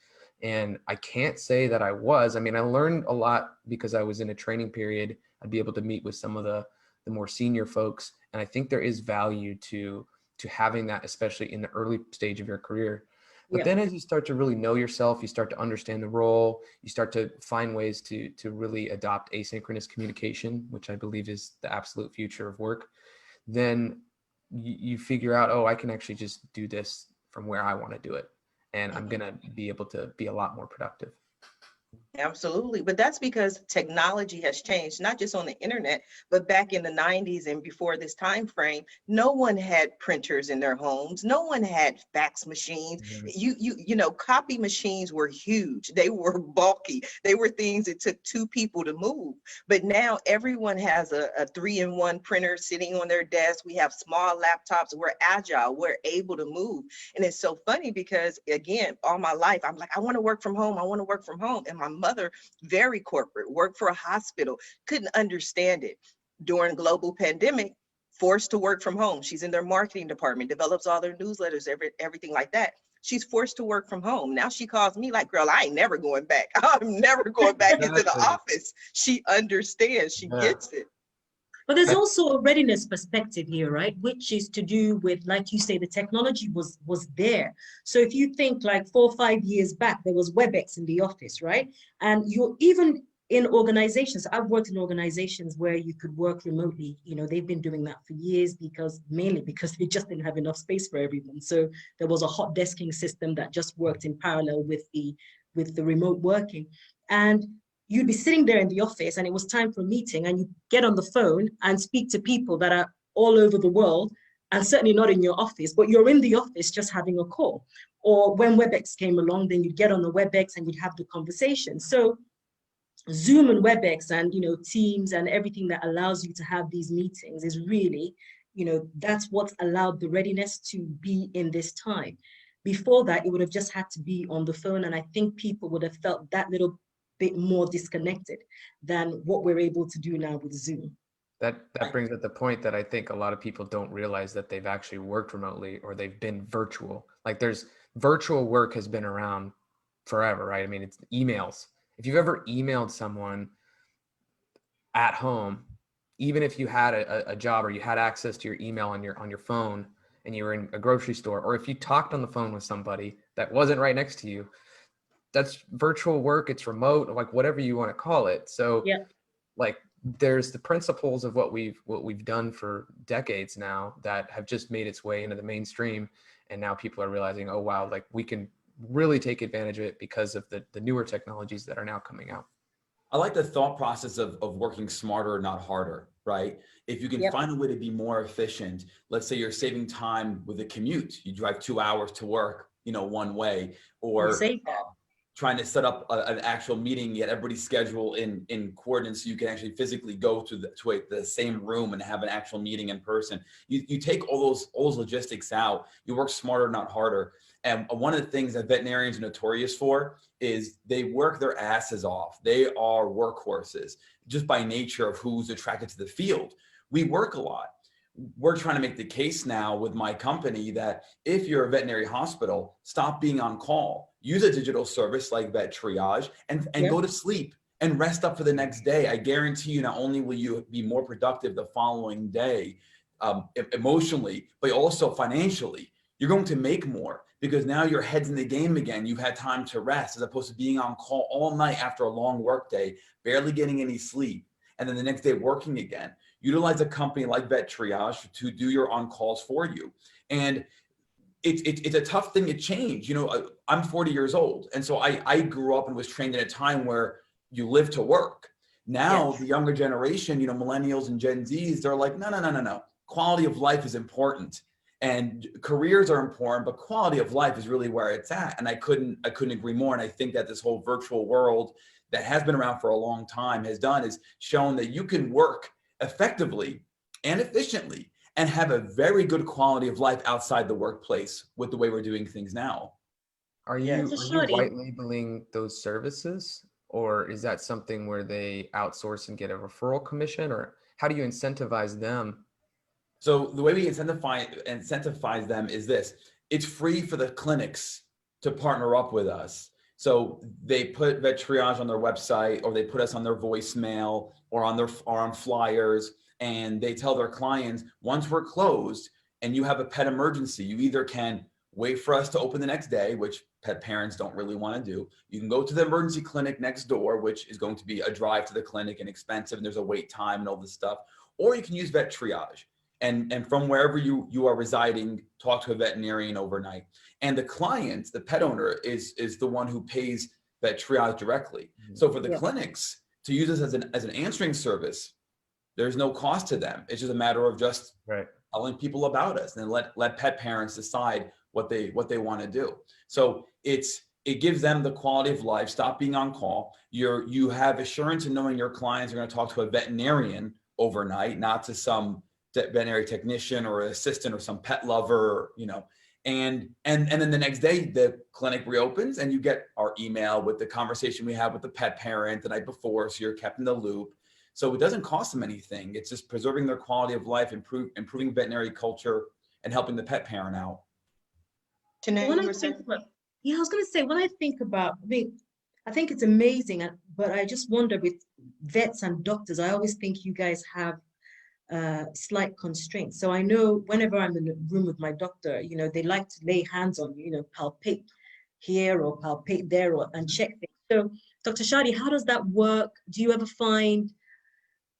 Speaker 4: And I can't say that I was. I mean, I learned a lot because I was in a training period. I'd be able to meet with some of the more senior folks. And I think there is value to having that, especially in the early stage of your career. But then as you start to really know yourself, you start to understand the role, you start to find ways to really adopt asynchronous communication, which I believe is the absolute future of work. Then you figure out, oh, I can actually just do this from where I want to do it. And I'm going to be able to be a lot more productive.
Speaker 1: Absolutely. But that's because technology has changed, not just on the internet, but back in the 90s and before this time frame, no one had printers in their homes. No one had fax machines. Mm-hmm. Copy machines were huge. They were bulky. They were things that took 2 people to move. But now everyone has a 3-in-1 printer sitting on their desk. We have small laptops. We're agile. We're able to move. And it's so funny because, again, all my life, I'm like, I want to work from home. I want to work from home. And my mother, very corporate, worked for a hospital, couldn't understand it. During global pandemic, forced to work from home. She's in their marketing department, develops all their newsletters, everything like that. She's forced to work from home. Now she calls me like, girl, I ain't never going back. I'm never going back into the office. She understands, she gets it.
Speaker 3: But there's also a readiness perspective here, right? Which is to do with, like you say, the technology was there. So if you think like 4 or 5 years back, there was WebEx in the office, right? And you're even in organizations, I've worked in organizations where you could work remotely. They've been doing that for years mainly because they just didn't have enough space for everyone. So there was a hot desking system that just worked in parallel with the remote working. And you'd be sitting there in the office and it was time for a meeting, and you get on the phone and speak to people that are all over the world and certainly not in your office, but you're in the office just having a call. Or when WebEx came along, then you'd get on the WebEx and you'd have the conversation. So Zoom and WebEx and, Teams and everything that allows you to have these meetings is really, that's what's allowed the readiness to be in this time. Before that, it would have just had to be on the phone. And I think people would have felt that little bit more disconnected than what we're able to do now with Zoom.
Speaker 4: That brings up the point that I think a lot of people don't realize that they've actually worked remotely or they've been virtual. Like virtual work has been around forever, right? I mean, it's emails. If you've ever emailed someone at home, even if you had a job or you had access to your email on your phone and you were in a grocery store, or if you talked on the phone with somebody that wasn't right next to you, that's virtual work. It's remote, like whatever you want to call it. So
Speaker 3: yeah,
Speaker 4: like there's the principles of what we've done for decades now that have just made its way into the mainstream. And now people are realizing, oh, wow, like we can really take advantage of it because of the newer technologies that are now coming out.
Speaker 2: I like the thought process of working smarter, not harder, right? If you can find a way to be more efficient, let's say you're saving time with a commute, you drive 2 hours to work, one way, or trying to set up an actual meeting, get everybody's schedule in coordinates so you can actually physically go to the same room and have an actual meeting in person. You take all those logistics out, you work smarter, not harder. And one of the things that veterinarians are notorious for is they work their asses off. They are workhorses just by nature of who's attracted to the field. We work a lot. We're trying to make the case now with my company that if you're a veterinary hospital, stop being on call. Use a digital service like Vet Triage and go to sleep and rest up for the next day. I guarantee you, not only will you be more productive the following day, emotionally, but also financially, you're going to make more because now your head's in the game again. You've had time to rest as opposed to being on call all night after a long work day, barely getting any sleep, and then the next day working again. Utilize a company like Vet Triage to do your on-calls for you. And it's a tough thing to change. I'm 40 years old. And so I grew up and was trained in a time where you live to work. Now, the younger generation, millennials and Gen Zs, they're like, no. Quality of life is important. And careers are important, but quality of life is really where it's at. And I couldn't agree more. And I think that this whole virtual world that has been around for a long time is shown that you can work effectively and efficiently and have a very good quality of life outside the workplace with the way we're doing things now.
Speaker 4: Are you white labeling those services, or is that something where they outsource and get a referral commission, or how do you incentivize them?
Speaker 2: So the way we incentivize them is this: it's free for the clinics to partner up with us. So they put Vet Triage on their website, or they put us on their voicemail or on flyers, and they tell their clients, once we're closed and you have a pet emergency, you either can wait for us to open the next day, which pet parents don't really want to do. You can go to the emergency clinic next door, which is going to be a drive to the clinic and expensive, and there's a wait time and all this stuff. Or you can use Vet Triage. And from wherever you are residing, talk to a veterinarian overnight. And the client, the pet owner, is the one who pays Vet Triage directly. So for the clinics to use this as an answering service, there's no cost to them. It's just a matter of just telling people about us, and then let pet parents decide what they want to do. So it gives them the quality of life. Stop being on call. You have assurance in knowing your clients are going to talk to a veterinarian overnight, not to some veterinary technician or assistant or some pet lover, and then the next day the clinic reopens and you get our email with the conversation we had with the pet parent the night before, so you're kept in the loop. So it doesn't cost them anything. It's just preserving their quality of life, improving veterinary culture, and helping the pet parent out.
Speaker 3: I was going to say, when I think about, I think it's amazing, but I just wonder with vets and doctors, I always think you guys have slight constraints. So I know whenever I'm in the room with my doctor, they like to lay hands on you, palpate here or palpate there and check things. So Dr. Shadi, how does that work? Do you ever find,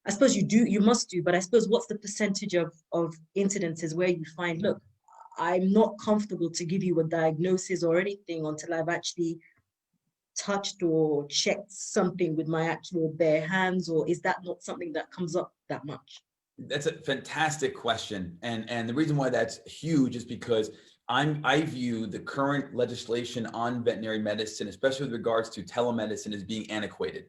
Speaker 3: I suppose you must do, but I suppose what's the percentage of incidences where you find, look, I'm not comfortable to give you a diagnosis or anything until I've actually touched or checked something with my actual bare hands, or is that not something that comes up that much?
Speaker 2: That's a fantastic question. And the reason why that's huge is because I view the current legislation on veterinary medicine, especially with regards to telemedicine, as being antiquated.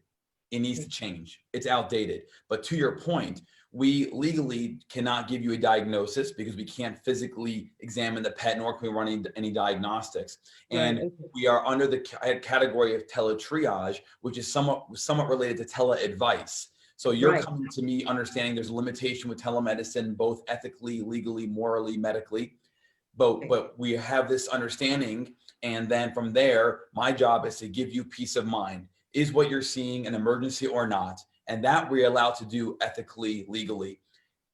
Speaker 2: It needs to change. It's outdated. But to your point, we legally cannot give you a diagnosis because we can't physically examine the pet, nor can we run any diagnostics. And
Speaker 3: Right, okay.
Speaker 2: we are under the category of teletriage, which is somewhat related to tele-advice. So you're
Speaker 3: Right.
Speaker 2: coming to me understanding there's a limitation with telemedicine, both ethically, legally, morally, medically. But we have this understanding, and then from there, my job is to give you peace of mind. Is what you're seeing an emergency or not? And that we're allowed to do ethically, legally.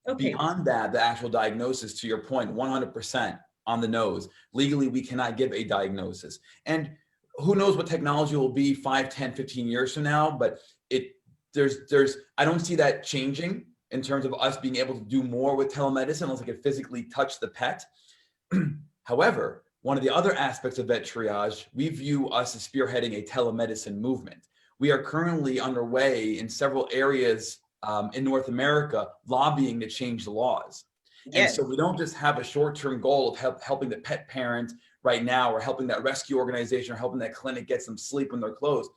Speaker 3: Okay.
Speaker 2: Beyond that, the actual diagnosis, to your point, 100% on the nose. Legally, we cannot give a diagnosis. And who knows what technology will be 5, 10, 15 years from now, but I don't see that changing in terms of us being able to do more with telemedicine unless I can physically touch the pet. However, one of the other aspects of vet triage, we view us as spearheading a telemedicine movement. We are currently underway in several areas in North America lobbying to change the laws.
Speaker 1: Yes.
Speaker 2: And so we don't just have a short-term goal of helping the pet parent right now, or helping that rescue organization, or helping that clinic get some sleep when they're closed.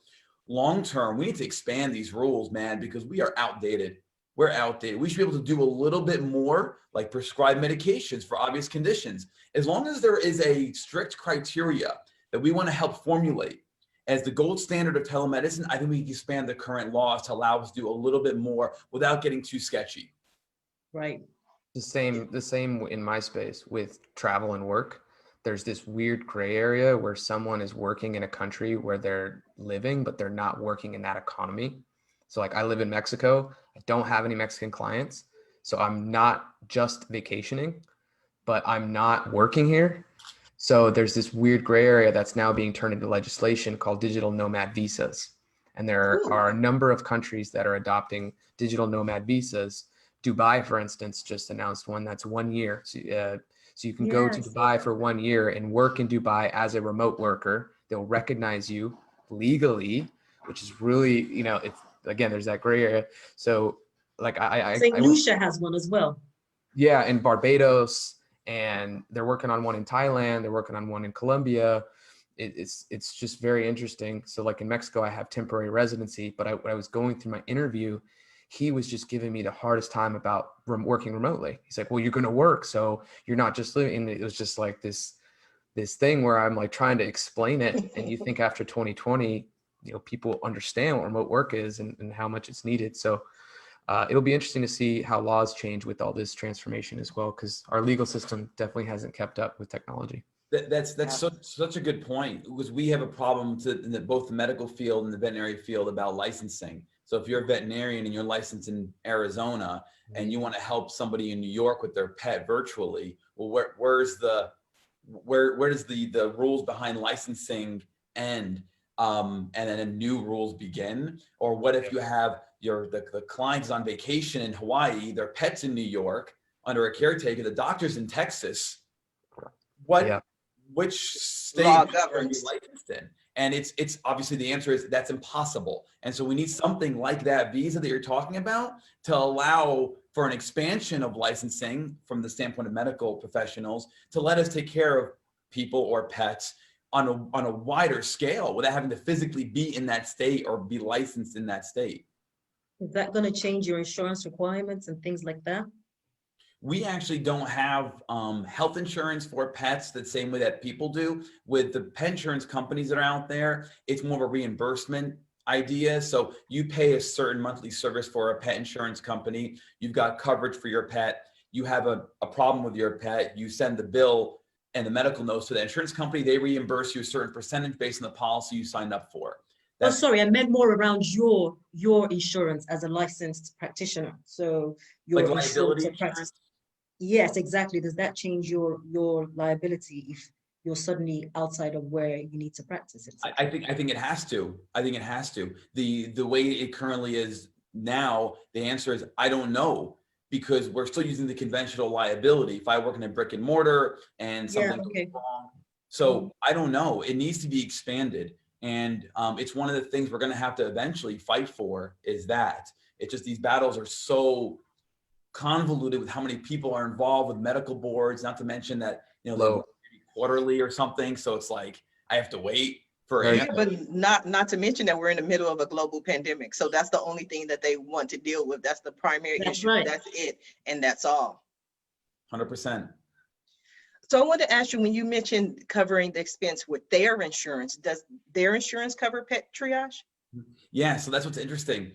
Speaker 2: Long-term, we need to expand these rules, man, because we are outdated. We're outdated. We should be able to do a little bit more, like prescribe medications for obvious conditions. As long as there is a strict criteria that we want to help formulate as the gold standard of telemedicine, I think we can expand the current laws to allow us to do a little bit more without getting too sketchy.
Speaker 3: Right.
Speaker 4: The same in my space with travel and work. There's this weird gray area where someone is working in a country where they're living, but they're not working in that economy. So like I live in Mexico, I don't have any Mexican clients. So I'm not just vacationing, but I'm not working here. So there's this weird gray area that's now being turned into legislation called digital nomad visas. And there are a number of countries that are adopting digital nomad visas. Dubai, for instance, just announced one that's 1 year. So you can go to Dubai for 1 year and work in Dubai as a remote worker. They'll recognize you legally, which is really, it's, again, there's that gray area. So like
Speaker 3: St. Lucia has one as well.
Speaker 4: Yeah, in Barbados, and they're working on one in Thailand. They're working on one in Colombia. It's just very interesting. So like in Mexico, I have temporary residency, but when I was going through my interview, he was just giving me the hardest time about working remotely. He's like, well, you're going to work, so you're not just living. And it was just like this thing where I'm like trying to explain it. And you think after 2020, people understand what remote work is and how much it's needed. So it'll be interesting to see how laws change with all this transformation as well, because our legal system definitely hasn't kept up with technology.
Speaker 2: That's such a good point, because we have a problem in both the medical field and the veterinary field about licensing. So if you're a veterinarian and you're licensed in Arizona and you want to help somebody in New York with their pet virtually, well, where does the rules behind licensing end, and then new rules begin? Or what if you have the client is on vacation in Hawaii, their pet's in New York under a caretaker, the doctor's in Texas? Which state are you licensed in? And it's obviously the answer is that's impossible. And so we need something like that visa that you're talking about to allow for an expansion of licensing from the standpoint of medical professionals to let us take care of people or pets on a wider scale without having to physically be in that state or be licensed in that state.
Speaker 3: Is that going to change your insurance requirements and things like that?
Speaker 2: We actually don't have health insurance for pets the same way that people do. With the pet insurance companies that are out there, it's more of a reimbursement idea. So you pay a certain monthly service for a pet insurance company. You've got coverage for your pet. You have a problem with your pet. You send the bill and the medical notes to the insurance company. They reimburse you a certain percentage based on the policy you signed up for.
Speaker 3: Sorry, I meant more around your insurance as a licensed practitioner. So your
Speaker 2: liability insurance?
Speaker 3: Yes, exactly. Does that change your liability you're suddenly outside of where you need to practice it.
Speaker 2: I think it has to. I think it has to. The way it currently is now, the answer is I don't know, because we're still using the conventional liability. If I work in a brick and mortar and something goes wrong, so I don't know. It needs to be expanded, and it's one of the things we're going to have to eventually fight for. Is that it's just these battles are so convoluted with how many people are involved with medical boards. Not to mention that they work quarterly or something, so it's like I have to wait for
Speaker 1: yeah, but not to mention that we're in the middle of a global pandemic. So that's the only thing that they want to deal with. That's the primary issue.
Speaker 3: Right.
Speaker 1: That's it. And that's all.
Speaker 2: 100%.
Speaker 1: So I want to ask you, when you mentioned covering the expense with their insurance, does their insurance cover pet triage?
Speaker 2: Yeah, so that's what's interesting.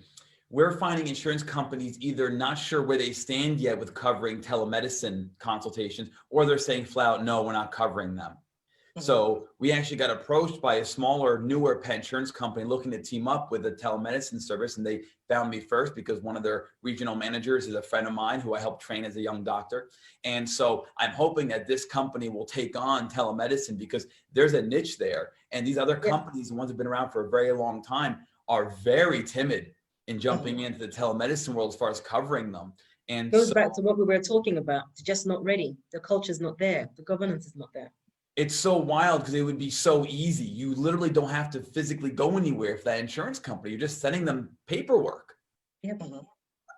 Speaker 2: We're finding insurance companies either not sure where they stand yet with covering telemedicine consultations, or they're saying flat out, no, we're not covering them. So we actually got approached by a smaller, newer pet insurance company looking to team up with a telemedicine service. And they found me first because one of their regional managers is a friend of mine who I helped train as a young doctor. And so I'm hoping that this company will take on telemedicine because there's a niche there. And these other companies, the ones that have been around for a very long time, are very timid in jumping into the telemedicine world as far as covering them. And
Speaker 3: goes back to what we were talking about. They're just not ready. The culture's not there. The governance is not there.
Speaker 2: It's so wild because it would be so easy. You literally don't have to physically go anywhere for that insurance company. You're just sending them paperwork.
Speaker 3: Yep.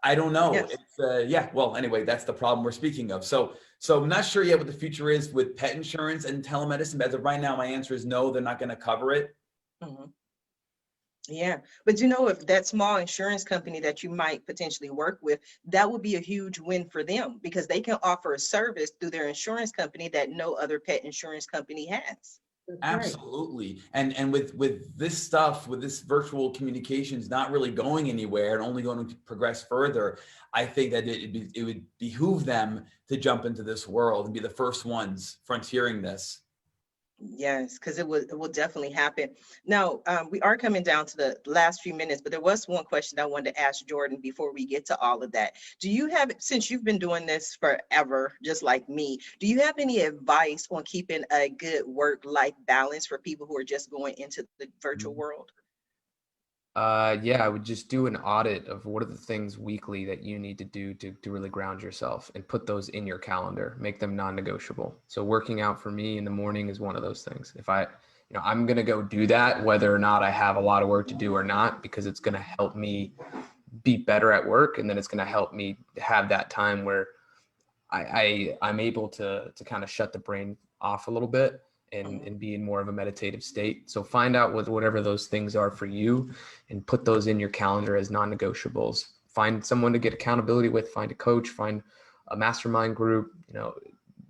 Speaker 2: I don't know.
Speaker 1: Yes.
Speaker 2: It's well, anyway, that's the problem we're speaking of. So I'm not sure yet what the future is with pet insurance and telemedicine. But as of right now, my answer is no, they're not going to cover it.
Speaker 1: Yeah, but if that small insurance company that you might potentially work with, that would be a huge win for them because they can offer a service through their insurance company that no other pet insurance company has.
Speaker 2: Absolutely. And with this stuff, with this virtual communications not really going anywhere and only going to progress further, I think that it would behoove them to jump into this world and be the first ones frontiering this.
Speaker 1: Yes, because it will definitely happen. Now, we are coming down to the last few minutes, but there was one question I wanted to ask Jordan before we get to all of that. Do you have, since you've been doing this forever, just like me, do you have any advice on keeping a good work-life balance for people who are just going into the virtual world?
Speaker 4: Yeah, I would just do an audit of what are the things weekly that you need to do to really ground yourself and put those in your calendar, make them non-negotiable. So working out for me in the morning is one of those things. If I'm going to go do that, whether or not I have a lot of work to do or not, because it's going to help me be better at work. And then it's going to help me have that time where I'm able to kind of shut the brain off a little bit and be in more of a meditative state. So find out whatever those things are for you and put those in your calendar as non-negotiables. Find someone to get accountability with, find a coach, find a mastermind group.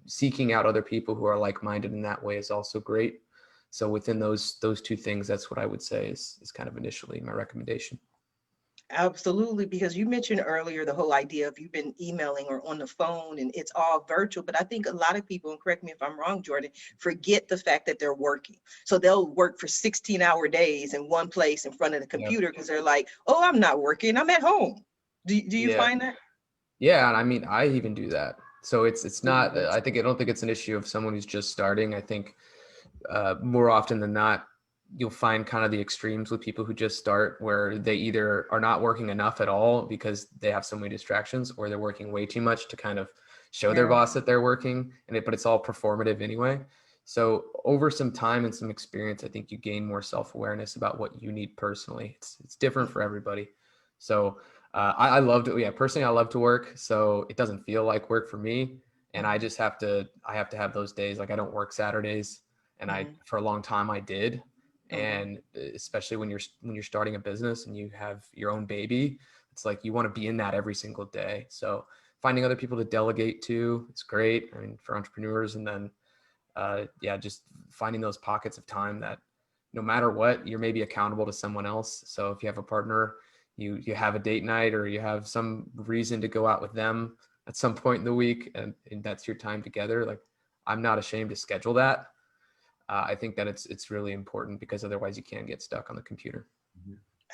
Speaker 4: Seeking out other people who are like-minded in that way is also great. So within those two things, that's what I would say is kind of initially my recommendation.
Speaker 1: Absolutely, because you mentioned earlier the whole idea of you've been emailing or on the phone and it's all virtual, but I think a lot of people, and correct me if I'm wrong, Jordan, forget the fact that they're working. So they'll work for 16-hour days in one place in front of the computer because they're like, oh, I'm not working, I'm at home. Do you find that?
Speaker 4: Yeah, and I mean, I even do that. So it's not, I don't think it's an issue of someone who's just starting. I think more often than not, you'll find kind of the extremes with people who just start, where they either are not working enough at all because they have so many distractions, or they're working way too much to kind of show their boss that they're working, but it's all performative anyway. So over some time and some experience, I think you gain more self-awareness about what you need personally. It's different for everybody. So I love to, personally, I love to work. So it doesn't feel like work for me. And I just have to have those days. Like I don't work Saturdays, and for a long time I did. And especially when you're starting a business and you have your own baby, it's like you want to be in that every single day. So finding other people to delegate to, it's great. I mean, for entrepreneurs, and then just finding those pockets of time that no matter what, you're maybe accountable to someone else. So if you have a partner, you have a date night, or you have some reason to go out with them at some point in the week, and that's your time together. Like, I'm not ashamed to schedule that. I think that it's really important, because otherwise you can get stuck on the computer.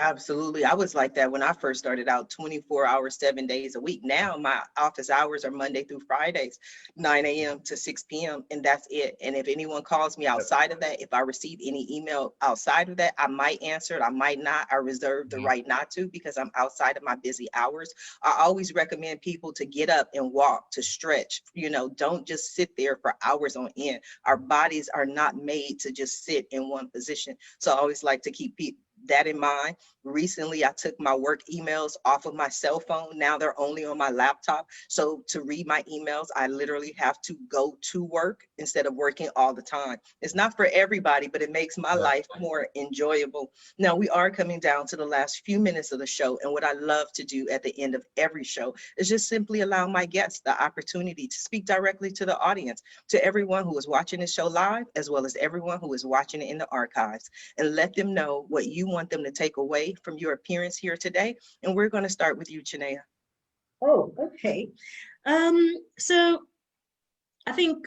Speaker 1: Absolutely. I was like that when I first started out, 24 hours, 7 days a week. Now my office hours are Monday through Fridays, 9 a.m. to 6 p.m. And that's it. And if anyone calls me outside of that, if I receive any email outside of that, I might answer it. I might not. I reserve the right not to because I'm outside of my busy hours. I always recommend people to get up and walk, to stretch. You know, don't just sit there for hours on end. Our bodies are not made to just sit in one position. So I always like to keep that in mind. Recently, I took my work emails off of my cell phone. Now they're only on my laptop. So to read my emails, I literally have to go to work instead of working all the time. It's not for everybody, but it makes my life more enjoyable. Now we are coming down to the last few minutes of the show. And what I love to do at the end of every show is just simply allow my guests the opportunity to speak directly to the audience, to everyone who is watching this show live, as well as everyone who is watching it in the archives, and let them know what you want them to take away from your appearance here today. And we're going to start with you, Chinenye.
Speaker 3: Oh, okay. So I think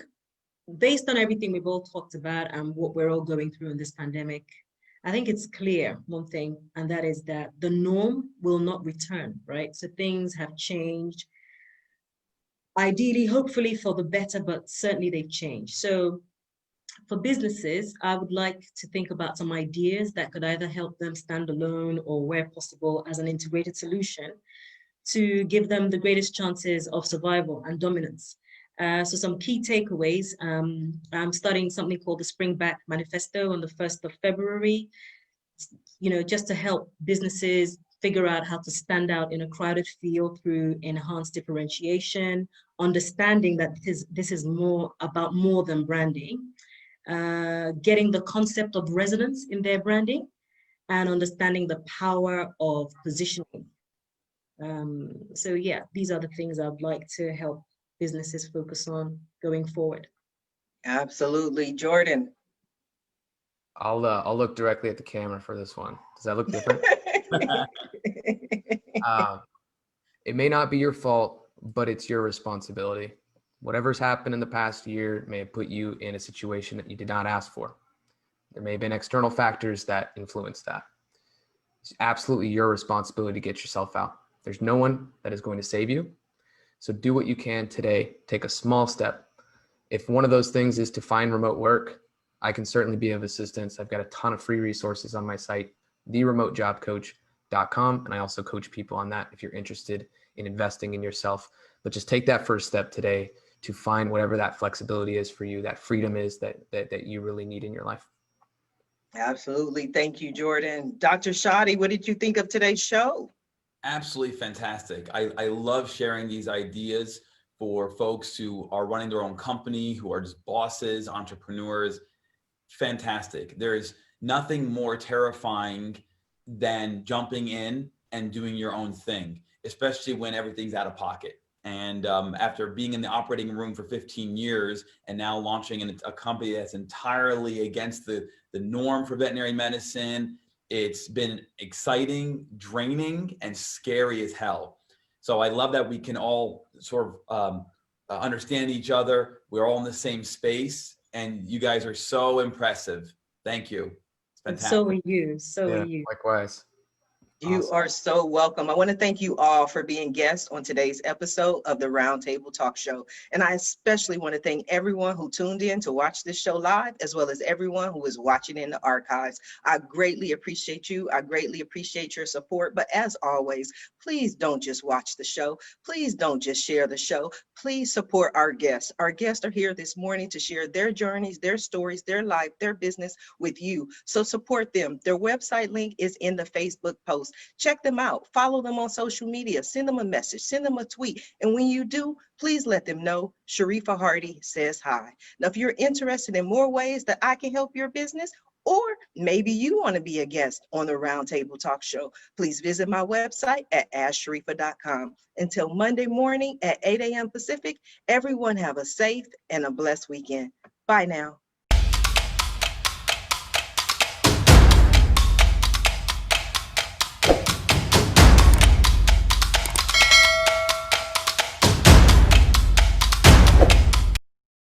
Speaker 3: based on everything we've all talked about and what we're all going through in this pandemic, I think it's clear one thing, and that is that the norm will not return, right? So things have changed, ideally, hopefully for the better, but certainly they've changed. So for businesses, I would like to think about some ideas that could either help them stand alone or, where possible, as an integrated solution to give them the greatest chances of survival and dominance. So some key takeaways. I'm starting something called the Spring Back Manifesto on the 1st of February, you know, just to help businesses figure out how to stand out in a crowded field through enhanced differentiation, understanding that this is more about more than branding. Getting the concept of resonance in their branding, and understanding the power of positioning. So yeah, these are the things I'd like to help businesses focus on going forward.
Speaker 1: Absolutely. Jordan.
Speaker 4: I'll look directly at the camera for this one. Does that look different? It may not be your fault, but it's your responsibility. Whatever's happened in the past year may have put you in a situation that you did not ask for. There may have been external factors that influenced that. It's absolutely your responsibility to get yourself out. There's no one that is going to save you. So do what you can today. Take a small step. If one of those things is to find remote work, I can certainly be of assistance. I've got a ton of free resources on my site, theremotejobcoach.com. And I also coach people on that if you're interested in investing in yourself. But just take that first step today to find whatever that flexibility is for you, that freedom is that you really need in your life.
Speaker 1: Absolutely. Thank you, Jordan. Dr. Shadi, what did you think of today's show?
Speaker 2: Absolutely fantastic. I love sharing these ideas for folks who are running their own company, who are just bosses, entrepreneurs. Fantastic. There is nothing more terrifying than jumping in and doing your own thing, especially when everything's out of pocket. And after being in the operating room for 15 years and now launching a company that's entirely against the norm for veterinary medicine, it's been exciting, draining, and scary as hell. So I love that we can all sort of understand each other. We're all in the same space, and you guys are so impressive. Thank you. It's fantastic.
Speaker 3: So are you. So are you.
Speaker 4: Likewise.
Speaker 1: You
Speaker 4: Awesome.
Speaker 1: are so welcome. I want to thank you all for being guests on today's episode of the Roundtable Talk Show. And I especially want to thank everyone who tuned in to watch this show live, as well as everyone who is watching in the archives. I greatly appreciate you. I greatly appreciate your support. But as always, please don't just watch the show. Please don't just share the show. Please support our guests. Our guests are here this morning to share their journeys, their stories, their life, their business with you. So support them. Their website link is in the Facebook post. Check them out. Follow them on social media. Send them a message. Send them a tweet. And when you do, please let them know Sharifa Hardy says hi. Now, if you're interested in more ways that I can help your business, or maybe you want to be a guest on the Roundtable Talk Show, please visit my website at asksharifa.com. Until Monday morning at 8 a.m. Pacific, everyone have a safe and a blessed weekend. Bye now.